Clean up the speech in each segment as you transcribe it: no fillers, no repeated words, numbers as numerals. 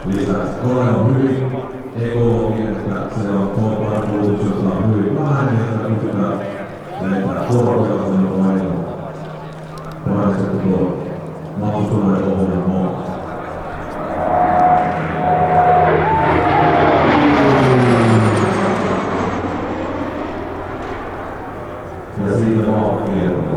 Lisäksi kone on hyvin ekologinen, että se on polttoainekulutuksessa hyvin vähäinen, että pystytään lentää suoraan painoon. Painettu tuo maustuneen ohjelma. Ja siitä maakierto.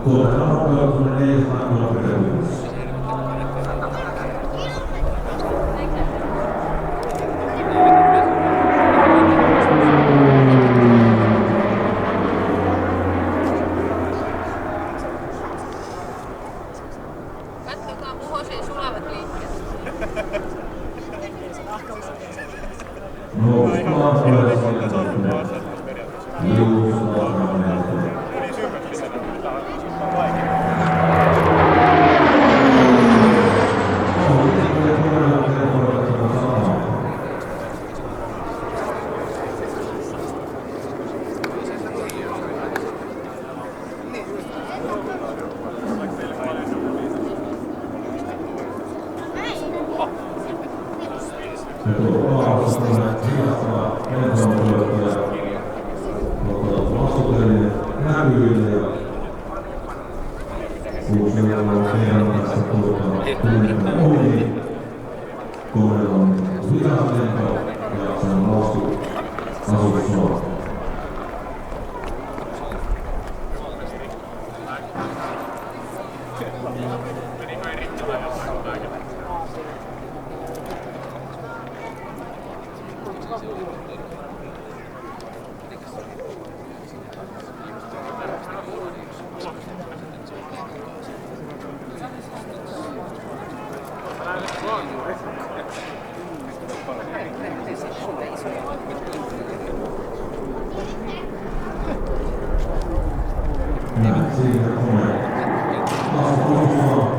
Tuolla nopeus ei saa nopeus. Katsokaa Muhosen sulavat liikkeet. No, se tuo kaavasta hidastaa lentoalueelta ja vastuullinen näkyville ja kun siellä on hieman tästä tunnetta ohi, kone on hidas lento ja se on lasku asutussuora. Ja siinä kone lasku